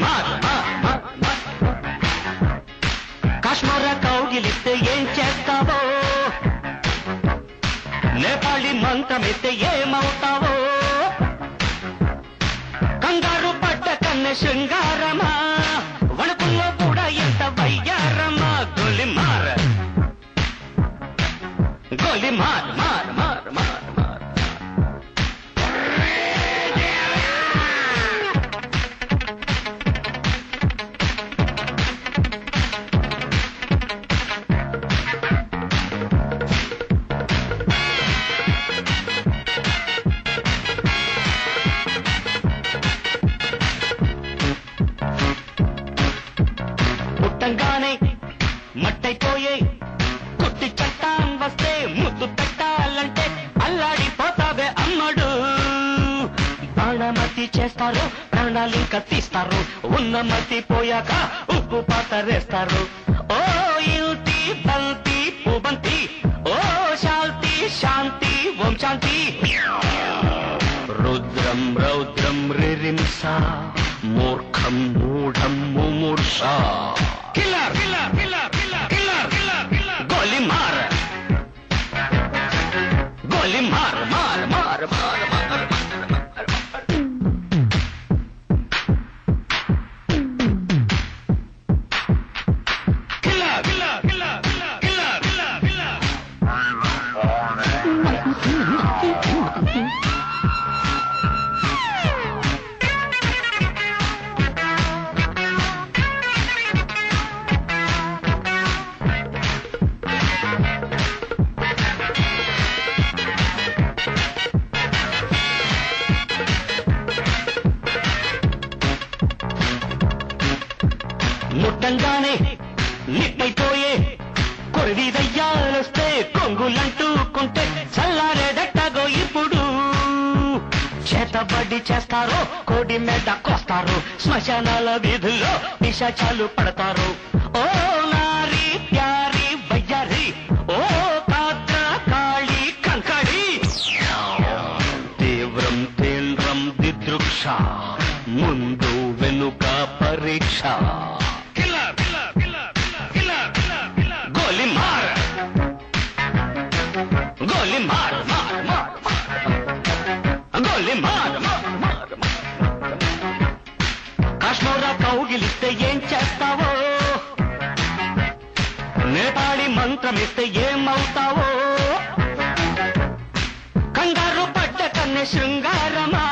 మార్ కాశ్మీర కౌగిలిస్తే ఏం చేస్తావో, నేపాళి మంత్రమిస్తే ఏమవుతావో, కంగారు పడ్డ కన్నె శృంగారమా, వణుకుల్లో కూడా ఎంత వయ్యారమా. గోలి మార్ గోలి మార్ మార్ మార్ మార్ మార్ పుట్టంగానే మట్టైపోయే కుట్టి చట్టాం వస్తే ముద్దు పెట్టాలంటే అల్లాడిపోతావే అమ్మడు. బాణమతి చేస్తారు, ప్రాణాలింక తీస్తారు, ఉన్న మతి పోయాక ఉప్పు పాతరేస్తారు. ఓ యుతి బంతి పుబంతి, ఓ శాంతి శాంతి ఓం శాంతి. రుద్రం రౌద్రం రిరింస, మూర్ఖం మూఢం ముమూర్ష. Killer killer killer killer killer killer killer. గోలి మార్ గోలి మార్ మార్ మార్ మార్ మార్. Killer killer killer killer killer killer killer. ముట్టంగానే నిట్టయిపోయే కొరివి దయ్యాలొస్తే కొంగులంటూకుంటే చల్లారేదట్టగో ఇప్పుడు. చేతబడి చేస్తారో, కోడి మెడ కోస్తారు, శ్మశానాల వీధుల్లో నిశాచాలు పడతారు. ఓ నారి ప్యారి వయ్యారి, ఓ కాత్ర కాళి కంకడి. తీవ్రం తీవ్రం దిదృక్ష, ముందు వెనుక పరీక్ష. గోలి మార్ గోలి మార్ మార్ మార్ గోలి మార్ మార్ మార్. కాశ్మీర కౌగిలిస్తే ఏం చేస్తావో, నేపాళి మంత్రమిస్తే ఏమవుతావో, కంగారు పడ్డ కన్నె శృంగారమా,